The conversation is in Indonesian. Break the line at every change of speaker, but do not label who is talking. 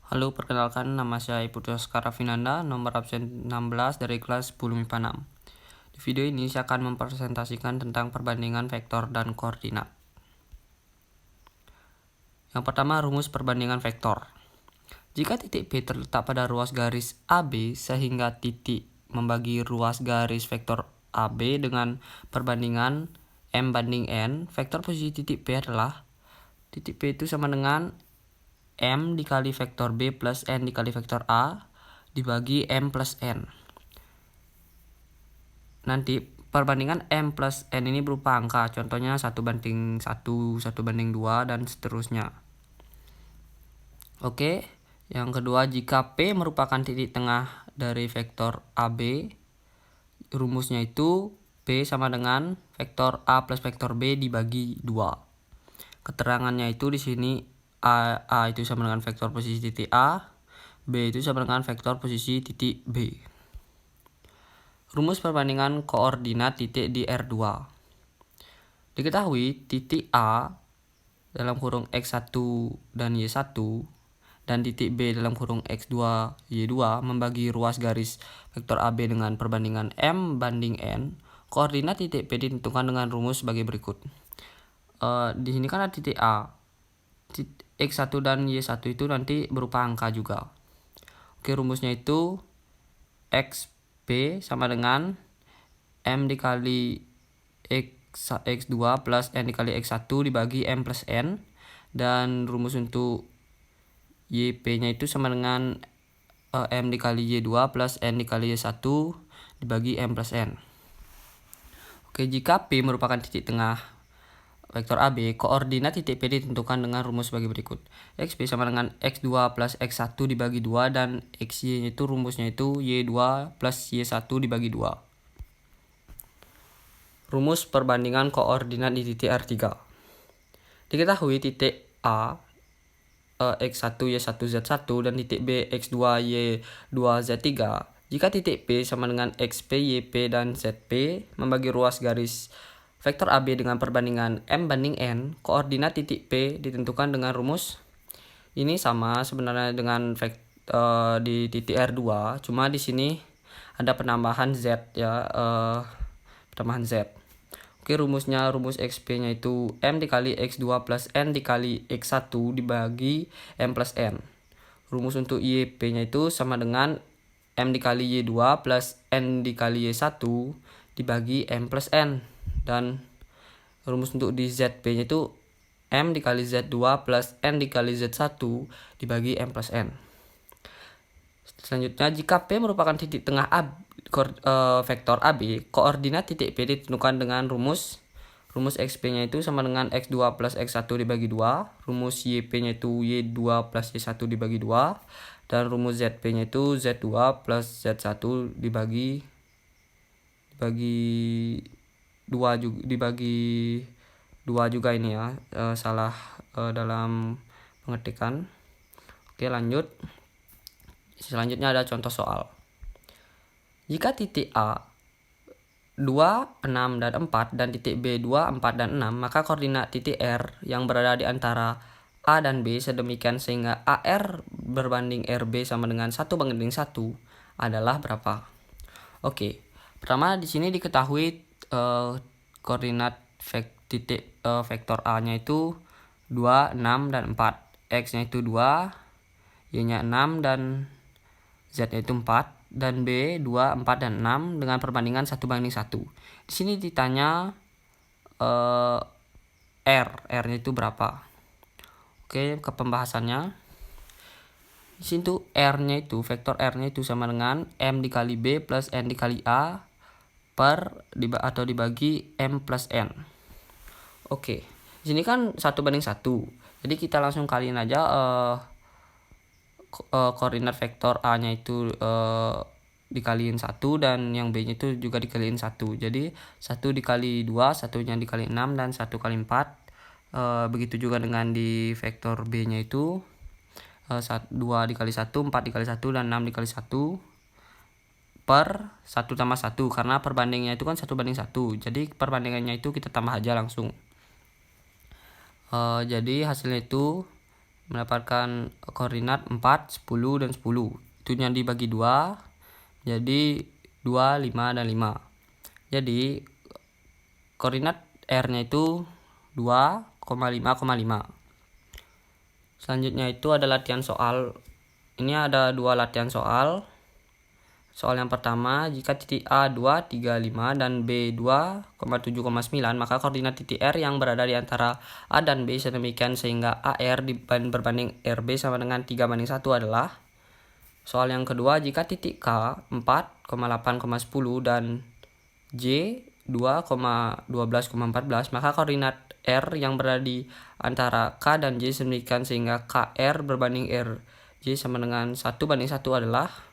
Halo, perkenalkan nama saya Putra Skara Finanda, nomor absen 16 dari kelas 10 MIPA 6. Di video ini saya akan mempresentasikan tentang perbandingan vektor dan koordinat. Yang pertama, rumus perbandingan vektor. Jika titik P terletak pada ruas garis AB sehingga titik membagi ruas garis vektor AB dengan perbandingan M banding N, vektor posisi titik P adalah titik P itu sama dengan M dikali vektor B plus N dikali vektor A dibagi M plus N. Nanti perbandingan M plus N ini berupa angka, contohnya 1:1, 1:2, dan seterusnya. Oke, yang kedua, jika P merupakan titik tengah dari vektor AB, rumusnya itu P sama dengan vektor A plus vektor B dibagi 2. Keterangannya itu di sini A itu sama dengan vektor posisi titik A, B itu sama dengan vektor posisi titik B. Rumus perbandingan koordinat titik di R2. Diketahui titik A dalam kurung X1 dan Y1 dan titik B dalam kurung X2 Y2 membagi ruas garis vektor AB dengan perbandingan M banding N. Koordinat titik P ditentukan dengan rumus sebagai berikut. Di sini kan ada titik A. X1 dan Y1 itu nanti berupa angka juga. Oke, rumusnya itu XP sama dengan M dikali X2 plus N dikali X1 dibagi M plus N. Dan rumus untuk YP-nya itu sama dengan M dikali Y2 plus N dikali Y1 dibagi M plus N. Oke, jika P merupakan titik tengah vektor AB, koordinat titik P ditentukan dengan rumus sebagai berikut. XP sama dengan X2 plus X1 dibagi 2 dan XY itu rumusnya itu Y2 plus Y1 dibagi 2. Rumus perbandingan koordinat di titik R3. Diketahui titik A X1 Y1 Z1 dan titik B X2 Y2 Z3. Jika titik P sama dengan XP, YP, dan ZP membagi ruas garis vektor AB dengan perbandingan M banding N, koordinat titik P ditentukan dengan rumus ini sama sebenarnya dengan di titik R2, cuma di sini ada penambahan Z ya, penambahan Z. Oke, rumusnya, rumus XP-nya itu M dikali X2 plus N dikali X1 dibagi M plus N. Rumus untuk YP-nya itu sama dengan M dikali Y2 plus N dikali Y1 dibagi M plus N. Dan rumus untuk di ZP-nya itu M dikali Z2 plus N dikali Z1 dibagi M plus N. Selanjutnya, jika P merupakan titik tengah vektor AB, koordinat titik P ditentukan dengan rumus XP-nya itu sama dengan X2 plus X1 dibagi 2, rumus YP-nya itu Y2 plus Y1 dibagi 2, dan rumus ZP-nya itu Z2 plus Z1 dibagi 2 juga ini ya, salah dalam pengetikan. Oke, lanjut. Selanjutnya ada contoh soal. Jika titik A 2, 6, dan 4 dan titik B 2, 4, dan 6, maka koordinat titik R yang berada di antara A dan B sedemikian sehingga AR berbanding RB sama dengan 1:1 adalah berapa? Oke, pertama di sini diketahui koordinat titik vektor A-nya itu 2, 6, dan 4. X-nya itu 2, Y-nya 6, dan Z-nya itu 4, dan B 2, 4, dan 6 dengan perbandingan 1:1. Di sini ditanya R-nya itu berapa? Oke, ke pembahasannya. Di sini tuh R-nya itu, vektor R-nya itu sama dengan M dikali B plus N dikali A atau dibagi M plus N. Oke, di sini kan 1:1. Jadi kita langsung kaliin aja koordinat vektor A-nya itu dikaliin 1 dan yang B-nya itu juga dikaliin 1. Jadi 1 dikali 2, 1-nya dikali 6, dan 1 kali 4. Begitu juga dengan di vektor B-nya itu 2 dikali 1, 4 dikali 1, dan 6 dikali 1 per 1 tambah 1, karena perbandingannya itu kan 1:1. Jadi perbandingannya itu kita tambah aja langsung. Jadi hasilnya itu mendapatkan koordinat 4, 10, dan 10. Itu yang dibagi 2, jadi 2, 5, dan 5. Jadi koordinat R-nya itu 2,5,5. Selanjutnya itu ada latihan soal. Ini ada 2 latihan soal. Soal yang pertama, jika titik A 2,35 dan B 2,7,9, maka koordinat titik R yang berada di antara A dan B sedemikian sehingga AR berbanding RB sama dengan 3:1 adalah. Soal yang kedua, jika titik K 4,8,10 dan J 2,12,14, maka koordinat R yang berada di antara K dan J sedemikian sehingga KR berbanding RJ sama dengan 1:1 adalah.